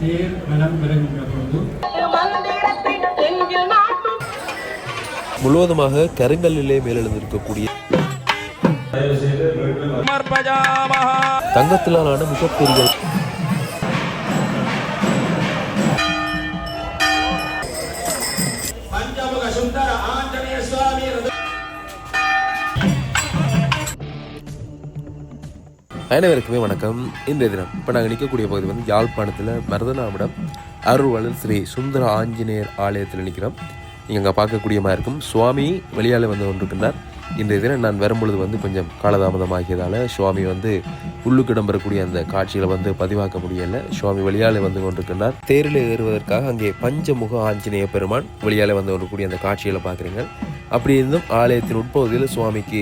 தேர் வலம் பெறுகின்ற பொழுது முழுவதுமாக கருங்கல்லிலே மேலெழுந்திருக்கக்கூடிய தங்கத்திலான மிகப்பெரிய அனைவருக்குமே வணக்கம். இன்றைய தினம் இப்போ நாங்கள் நிற்கக்கூடிய பகுதி வந்து யாழ்ப்பாணத்தில் மருதனாமடம் அருள்வாளர் ஸ்ரீ சுந்தர ஆஞ்சநேயர் ஆலயத்தில் நிற்கிறோம். நீங்கள் அங்கே பார்க்கக்கூடிய மாதிரி இருக்கும். சுவாமி வெளியால் வந்து கொண்டிருக்கின்றார். இன்றைய தினம் நான் வரும்பொழுது வந்து கொஞ்சம் காலதாமதமாகியதால் சுவாமி வந்து உள்ளுக்கு இடம்பெறக்கூடிய அந்த காட்சிகளை வந்து பதிவாக்க முடியலை. சுவாமி வெளியால் வந்து கொண்டிருக்கின்றார். தேரில் ஏறுவதற்காக அங்கே பஞ்சமுக ஆஞ்சநேய பெருமான் வெளியால் வந்து கொண்டிருக்கூடிய அந்த காட்சிகளை பார்க்குறீங்க. அப்படி இருந்தும் ஆலயத்தின் உட்பகுதியில் சுவாமிக்கு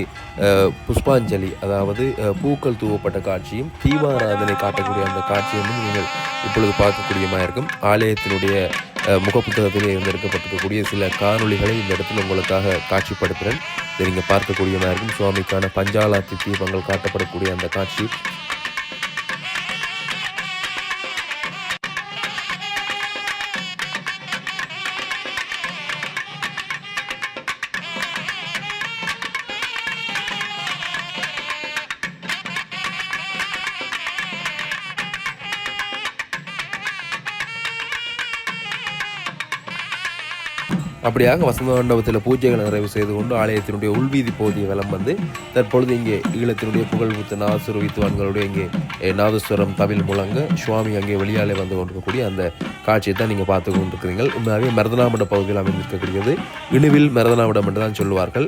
புஷ்பாஞ்சலி, அதாவது பூக்கள் தூவப்பட்ட காட்சியும் தீபாராதனை காட்டக்கூடிய அந்த காட்சியும் நீங்கள் இப்பொழுது பார்க்கக்கூடியமாக இருக்கும். ஆலயத்தினுடைய முகப்புத்தகத்திலே இருந்திருக்கப்பட்டிருக்கக்கூடிய சில காணொளிகளை இந்த இடத்துல உங்களுக்காக காட்சிப்படுத்துகிறேன். இதை நீங்கள் பார்க்கக்கூடியமாக இருக்கும். சுவாமிக்கான பஞ்சாலாத்தி தீபங்கள் காட்டப்படக்கூடிய அந்த காட்சி. அப்படியாக வசந்த மண்டபத்தில் பூஜைகளை நிறைவு செய்து கொண்டு ஆலயத்தினுடைய உள்வீதி பகுதியை வலம் வந்து தற்பொழுது இங்கே ஈழத்தினுடைய புகழ்பூத்த நாசுர வித்துவான்களுடைய இங்கே நாதஸ்வரம் தவில் முழங்க சுவாமி அங்கே வெளியாலே வந்து கொண்டிருக்கக்கூடிய அந்த காட்சியை தான் நீங்கள் பார்த்து கொண்டிருக்கிறீர்கள். உண்மையாகவே மருதனாமட பகுதியில் அமைந்திருக்கக்கூடியது இணுவில் மருதனாமடம் என்று தான் சொல்லுவார்கள்.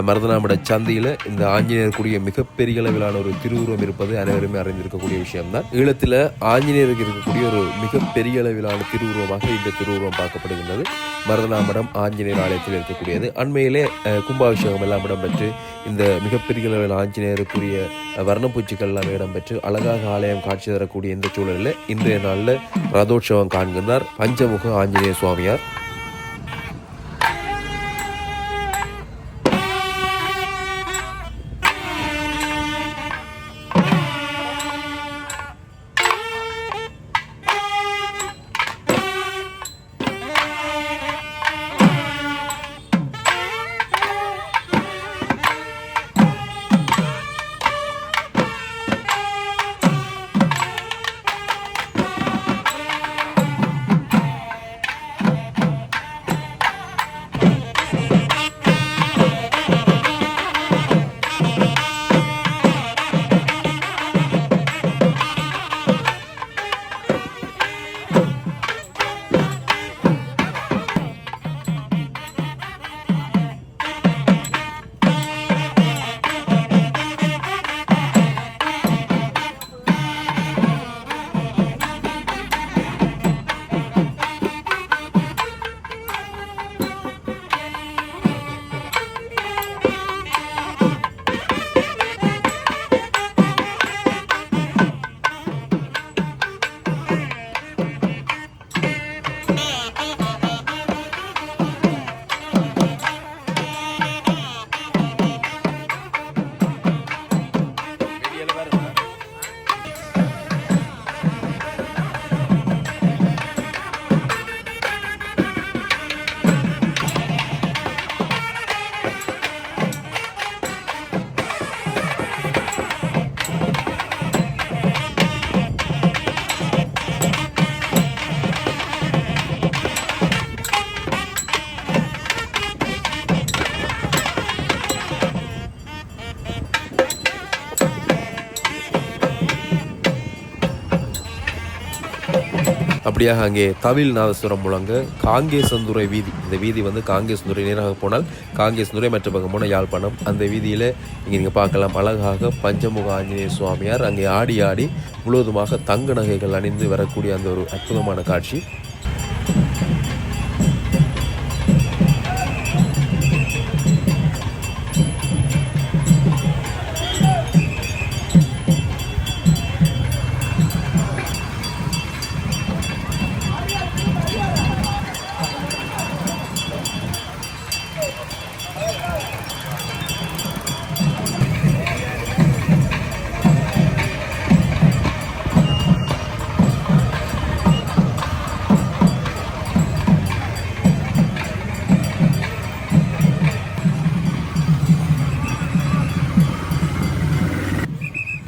மருதனாமட சந்தையில் இந்த ஆஞ்சநேயருக்குரிய மிகப்பெரிய அளவிலான ஒரு திருவுருவம் இருப்பது அனைவருமே அறிந்திருக்கக்கூடிய விஷயம்தான். ஈழத்தில் ஆஞ்சநேயருக்கு இருக்கக்கூடிய ஒரு மிகப்பெரிய அளவிலான திருவுருவமாக இந்த திருவுருவம் பார்க்கப்படுகின்றது. மருதனாமடம் ஆஞ்சநேயர் ஆலயத்தில் இருக்கக்கூடியது. அண்மையிலே கும்பாபிஷேகம் எல்லாம் இடம்பெற்று இந்த மிகப்பெரிய அளவில் ஆஞ்சநேயருக்குரிய வர்ணப்பூச்சிகள் எல்லாம் இடம்பெற்று அழகாக ஆலயம் காட்சி தரக்கூடிய இந்த சூழலில் இன்றைய நாளில் ரதோற்சவம் காண்கின்றார் பஞ்சமுக ஆஞ்சநேய சுவாமியார். அப்படியாக அங்கே தவில் நாதஸ்வரம் முழங்க காங்கேசந்துறை வீதி, இந்த வீதி வந்து காங்கேசந்துறை நேராக போனால் காங்கேசந்துறை மற்ற பக்கம் போனால் யாழ்ப்பாணம். அந்த வீதியில் இங்கே நீங்கள் பார்க்கலாம் அழகாக பஞ்சமுக ஆஞ்சநேய சுவாமியார் அங்கே ஆடி ஆடி முழுவதுமாக தங்க நகைகள் அணிந்து வரக்கூடிய அந்த ஒரு அற்புதமான காட்சி.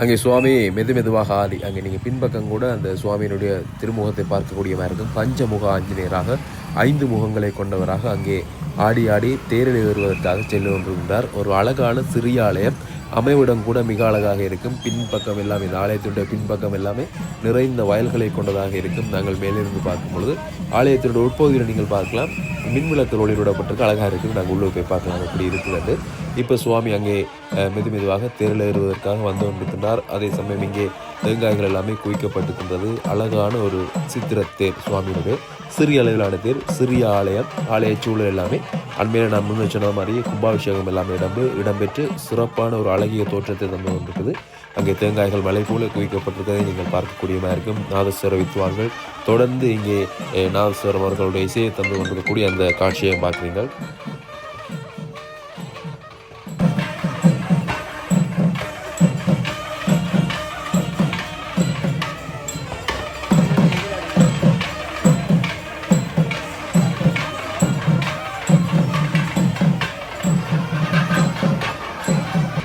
அங்கே சுவாமி மெதுவாக ஆடி அங்கே நீங்கள் பின்பக்கம் கூட அந்த சுவாமியினுடைய திருமுகத்தை பார்க்கக்கூடிய மாதிரி இருக்கும். பஞ்சமுக ஆஞ்சநேயராக 5 முகங்களை கொண்டவராக அங்கே ஆடி ஆடி தேரில் ஏறுவதற்காக சென்று கொண்டிருந்தார். ஒரு அழகான சிறிய ஆலயம், அமைவிடம் கூட மிக அழகாக இருக்கும். பின்பக்கம் எல்லாமே இந்த ஆலயத்தினுடைய பின்பக்கம் எல்லாமே நிறைந்த வயல்களை கொண்டதாக இருக்கும். நாங்கள் மேலிருந்து பார்க்கும் பொழுது ஆலயத்தினுடைய உட்பகுதியில் நீங்கள் பார்க்கலாம், மின்விளக்கு ஒளிவிடப்பட்டிருக்கு, அழகாக இருக்குது. நாங்கள் உள்ளே போய் பார்க்கலாம் எப்படி இருக்கிறது. இப்போ சுவாமி அங்கே மெதுவாக தேரில் ஏறுவதற்காக வந்து கொண்டிருக்கின்றார். அதே சமயம் இங்கே தேங்காய்கள் எல்லாமே குவிக்கப்பட்டிருக்கின்றது. அழகான ஒரு சித்திர தேர், சுவாமியுடைய சிறிய அளவிலான தேர், சிறிய ஆலயம், ஆலய சூழல் எல்லாமே அண்மையில் நான் முன்னே சொன்ன மாதிரி கும்பாபிஷேகம் எல்லாமே இடம்பெற்று சிறப்பான ஒரு அழகிய தோற்றத்தை தந்து கொண்டிருக்குது. அங்கே தேங்காய்கள் மலை போல குவிக்கப்பட்டிருக்கிறதை நீங்கள் பார்க்கக்கூடியமாக இருக்கும். நாதஸ்வர வித்வான்கள் தொடர்ந்து இங்கே நாதஸ்வரம் அவர்களுடைய இசையை தந்து கொண்டிருக்கக்கூடிய அந்த காட்சியை பார்க்குறீங்கள்.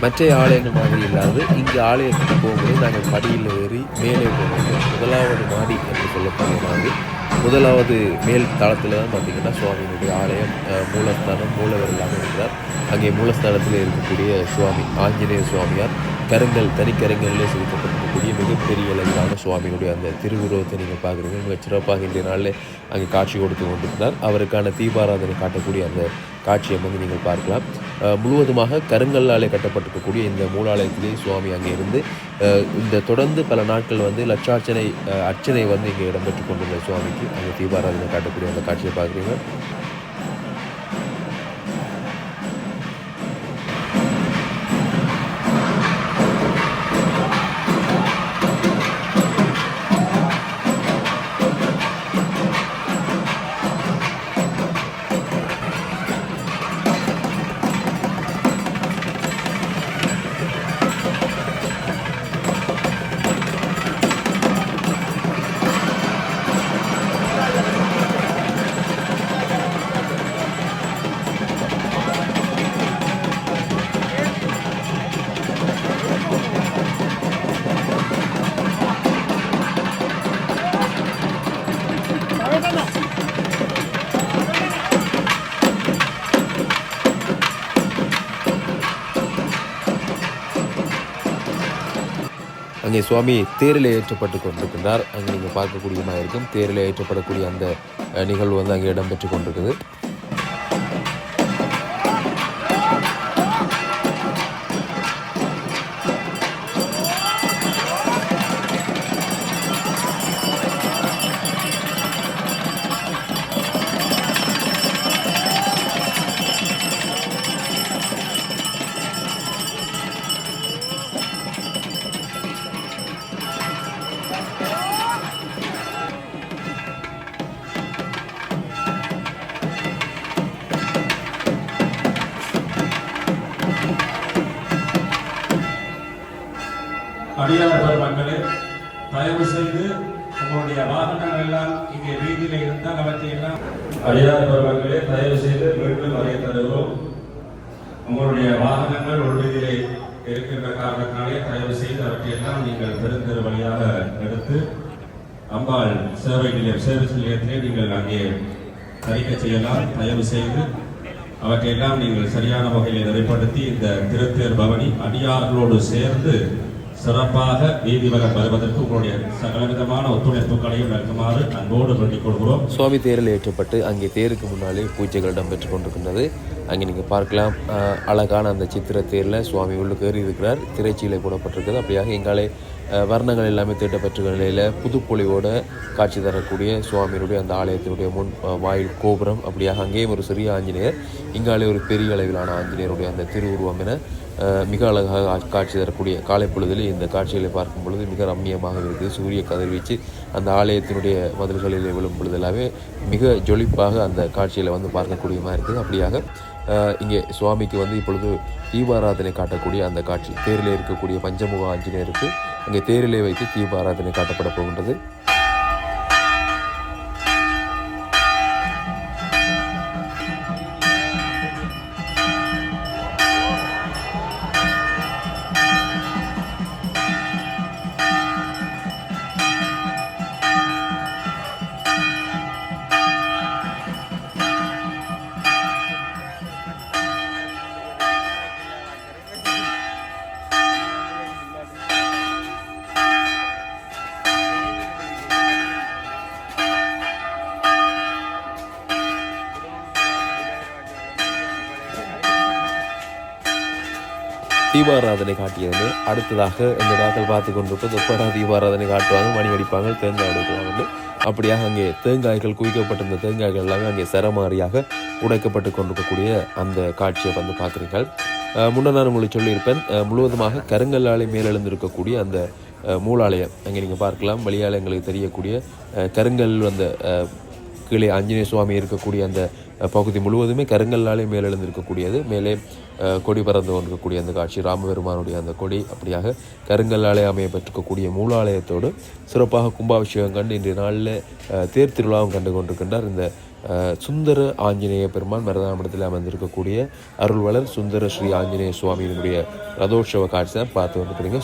மற்ற ஆலயங்கள் மாதிரி இல்லாது இங்கே ஆலயத்துக்கு போகும்போது நாங்கள் படியில் ஏறி மேலே போகிறோம். முதலாவது மாடி என்று சொல்லக்கூடிய மாதிரி முதலாவது மேல் தளத்தில் தான் பார்த்திங்கன்னா சுவாமியினுடைய ஆலயம், மூலஸ்தானம், மூலவர் எல்லாமே இருக்கிறார். அங்கே மூலஸ்தானத்தில் இருக்கக்கூடிய சுவாமி ஆஞ்சநேய சுவாமியார் தனிக்கரங்களிலே செலுத்தப்பட்டிருக்கக்கூடிய மிகப்பெரிய அளவிலான சுவாமியினுடைய அந்த திருவுருவத்தை நீங்கள் பார்க்குறீங்க. மிகச் சிறப்பாக இன்றைய நாளில் அங்கே காட்சி கொடுத்து கொண்டிருக்கிறார். அவருக்கான தீபாராதனை காட்டக்கூடிய அந்த காட்சியை வந்து நீங்கள் பார்க்கலாம். முழுவதுமாக கருங்கல்லாலே கட்டப்பட்டிருக்கக்கூடிய இந்த மூலாலயத்திலே சுவாமி அங்கே இருந்து இந்த தொடர்ந்து பல நாட்கள் வந்து லட்சார்ச்சனை அர்ச்சனை வந்து இங்கே இடம்பெற்று கொண்டுள்ள சுவாமிக்கு அங்கே தீபாராதனை காட்டக்கூடிய அந்த காட்சியை பார்க்குறீங்க. அங்கே சுவாமி தேரில் ஏற்றப்பட்டு கொண்டிருக்கின்றார். அங்கே நீங்கள் பார்க்கக்கூடிய மாதிரி இருக்கும். தேரில் ஏற்றப்படக்கூடிய அந்த நிகழ்வு வந்து அங்கே இடம்பெற்று கொண்டிருக்குது. அடியார் பெருமக்களே, தயவு செய்து உங்களுடைய வாகனங்கள் எல்லாம் இங்கே வீதியில இருந்தால் அவற்றை எல்லாம் அடியார் பெருமக்களே தயவு செய்து மீண்டும் வரைய தருகிறோம். உங்களுடைய வாகனங்கள் ஒரு வீதியிலே இருக்கின்ற காரணத்தினாலே தயவு செய்து அவற்றை எல்லாம் நீங்கள் பெருந்தெரு வழியாக எடுத்து அம்பாள் சேவை நிலையத்திலே நீங்கள் அங்கே தரிக்க செய்யலாம். தயவு செய்து அவற்றையெல்லாம் நீங்கள் சரியான வகையில் நிறைப்படுத்தி இந்த திருத்தேர் பவனி அடியார்களோடு சேர்ந்து சிறப்பாக வீதிவலம் வருவதற்கு உங்களுடைய சகலவிதமான ஒத்துழைப்புகளையும் நடக்குமாறு அன்போடு வேண்டிக் கொள்கிறோம். சுவாமி தேரில் ஏற்றப்பட்டு அங்கே தேருக்கு முன்னாலே பூஜைகள் இடம்பெற்று கொண்டிருக்கின்றது. அங்கே நீங்கள் பார்க்கலாம், அழகான அந்த சித்திர தேரில் சுவாமி உள்ளுக்கு ஏறி இருக்கிறார். திரைச்சீலை போடப்பட்டிருக்கிறது. அப்படியாக எங்காலே வர்ணங்கள் எல்லாமே தீட்டப்பட்டிருக்கிற நிலையில் புதுப்பொலிவோடு காட்சி தரக்கூடிய சுவாமியினுடைய அந்த ஆலயத்தினுடைய முன் வாயில் கோபுரம். அப்படியாக அங்கேயும் ஒரு சிறிய ஆஞ்சநேயர், இங்காலே ஒரு பெரிய அளவிலான ஆஞ்சநேயருடைய அந்த திருவுருவம் என மிக அழகாக காட்சி தரக்கூடிய காலை பொழுதில் இந்த காட்சிகளை பார்க்கும் பொழுது மிக ரம்மியமாக இருக்குது. சூரிய கதிர்வீச்சு அந்த ஆலயத்தினுடைய மதில்களில் விழும் பொழுதெல்லாமே மிக ஜொலிப்பாக அந்த காட்சியில் வந்து பார்க்கக்கூடிய மாதிரி இருக்குது. அப்படியாக இங்கே சுவாமிக்கு வந்து இப்பொழுது தீபாராதனை காட்டக்கூடிய அந்த காட்சி, தேரிலே இருக்கக்கூடிய பஞ்சமுக ஆஞ்சநேயருக்கு அங்கே தேரிலே வைத்து தீபாராதனை காட்டப்பட போகின்றது. தீபாராதனை காட்டியது. அடுத்ததாக இந்த நாட்கள் பார்த்து கொண்டிருப்பது எப்படா தீபாராதனை காட்டுவாங்க, மணி அடிப்பாங்க, தேங்காய் உடைக்கலாம் வந்து அப்படியாக அங்கே தேங்காய்கள் குவிக்கப்பட்டிருந்த தேங்காய்கள் எல்லாமே அங்கே சரமாரியாக உடைக்கப்பட்டு கொண்டிருக்கக்கூடிய அந்த காட்சியை வந்து பார்க்குறீர்கள். முன்ன நான் உங்களுக்கு சொல்லியிருப்பேன், முழுவதுமாக கருங்கல்லாலை மேலெழுந்திருக்கக்கூடிய அந்த மூலாலயம் அங்கே நீங்கள் பார்க்கலாம். வெளியாலயங்களுக்கு தெரியக்கூடிய கருங்கல் அந்த கீழே ஆஞ்சநேய சுவாமி இருக்கக்கூடிய அந்த பகுதி முழுவதுமே கருங்கல்லாலே மேலெழுந்திருக்கக்கூடியது. மேலே கொடி பறந்து கொண்டிருக்கக்கூடிய அந்த காட்சி ராமபெருமானுடைய அந்த கொடி அப்படியாக கருங்கல்லாலே அமையப்பட்டிருக்கக்கூடிய மூலாலயத்தோடு சிறப்பாக கும்பாபிஷேகம் கண்டு இன்றைய நாளில் தேர் திருவிழாவும் கண்டு கொண்டிருக்கின்றார் இந்த சுந்தர ஆஞ்சநேய பெருமான் மருதாமடத்தில் அமர்ந்திருக்கக்கூடிய அருள்வளர் சுந்தர ஸ்ரீ ஆஞ்சநேய சுவாமியினுடைய ரதோற்சவ காட்சி தான் பார்த்து வந்துருக்கிறீங்க.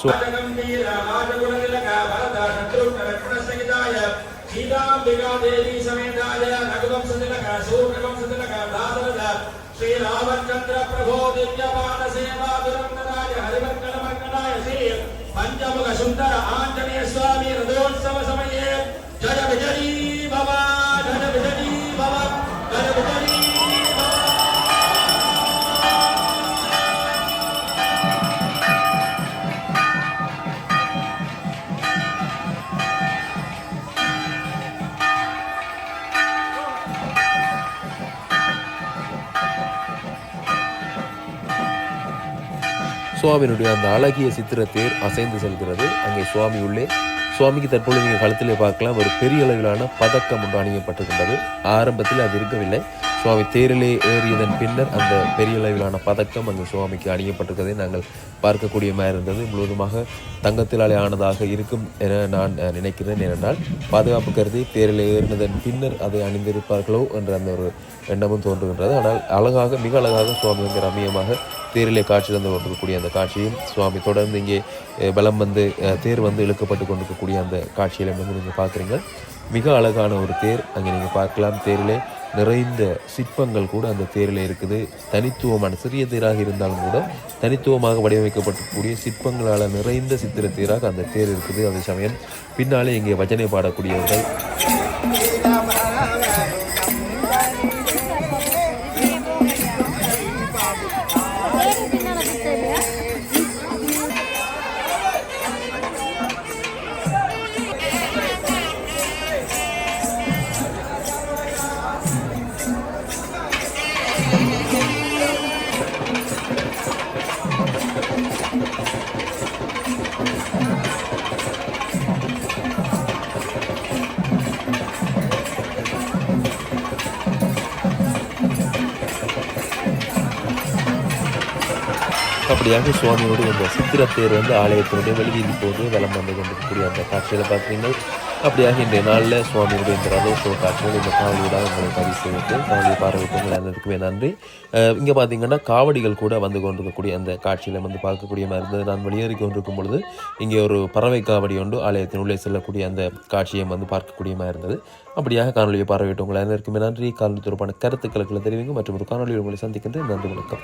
श्रीरामचंद्र प्रभो दिव्यमान सेवा दुरंतराय हरिवर्कलमर्कणाय श्री पंचमुख सुंदर आंजनेय स्वामी रथोत्सव समये जय विजयी भव जय विजयी भव जय विजयी சுவாமியினுடைய அந்த அழகிய சித்திர தேர் அசைந்து செல்கிறது. அங்கே சுவாமி உள்ளே சுவாமிக்கு தற்பொழுது நீங்கள் களத்திலே பார்க்கலாம் ஒரு பெரிய அளவிலான பதக்கம் ஒன்று அணியப்பட்டிருக்கின்றது. ஆரம்பத்தில் அது இருக்கவில்லை. சுவாமி தேரிலே ஏறியதன் பின்னர் அந்த பெரிய அளவிலான பதக்கம் அங்கே சுவாமிக்கு அணியப்பட்டிருக்கிறதை நாங்கள் பார்க்கக்கூடிய மாதிரி இருந்தது. முழுவதுமாக தங்கத்திலாலே ஆனதாக இருக்கும் என நான் நினைக்கிறேன். ஏனென்றால் பாதுகாப்பு கருதி தேரில் ஏறினதன் பின்னர் அதை அணிந்திருப்பார்களோ என்ற அந்த ஒரு எண்ணமும் தோன்றுகின்றது. ஆனால் அழகாக மிக அழகாக சுவாமி வந்து ரம்மியமாக தேரிலே காட்சி தந்து கொண்டிருக்கக்கூடிய அந்த காட்சியும் சுவாமி தொடர்ந்து இங்கே பலம் வந்து தேர் வந்து இழுக்கப்பட்டு கொண்டிருக்கக்கூடிய அந்த காட்சியில வந்து நீங்கள் பார்க்குறீங்க. மிக அழகான ஒரு தேர் அங்கே நீங்கள் பார்க்கலாம். தேரிலே நிறைந்த சிற்பங்கள் கூட அந்த தேரில் இருக்குது. தனித்துவமான சிறிய தேராக இருந்தாலும் கூட தனித்துவமாக வடிவமைக்கப்பட்டிருக்கக்கூடிய சிற்பங்களால் நிறைந்த சித்திர தேராக அந்த தேர் இருக்குது. அதே சமயம் பின்னாலே இங்கே பஜனை பாடக்கூடியவர்கள் அப்படியாக சுவாமியோடு இந்த சித்திரத்தேர் வந்து ஆலயத்தினுடைய வெளிவீதி போது வலம் வந்து கொண்டிருக்கக்கூடிய அந்த காட்சிகளை பார்க்குறீங்கள். அப்படியாக இன்றைய நாளில் சுவாமியுடைய இந்த ரதோற்சவ காட்சிகள் இந்த காவடியோட உங்களை பதிவு செய்து காவடியை பார்வையிட்டு உங்கள் அனைவருக்குமே நன்றி. இங்கே பார்த்தீங்கன்னா காவடிகள் கூட வந்து கொண்டிருக்கக்கூடிய அந்த காட்சியில் வந்து பார்க்கக்கூடிய மாதிரி இருந்தது. நான் வெளியேறி கொண்டிருக்கும் பொழுது இங்கே ஒரு பறவை காவடி ஒன்று ஆலயத்தின் உள்ளே செல்லக்கூடிய அந்த காட்சியை வந்து பார்க்கக்கூடிய மாதிரி இருந்தது. அப்படியாக காணொலியை பார்வையிட்டு உங்கள் அனைவருக்குமே நன்றி. காணொலி தொடர்பான கருத்துக்களை தெரிவிங்க மற்றும் ஒரு காணொலியில் உங்களை சந்திக்கின்றேன். நன்றி, வணக்கம்.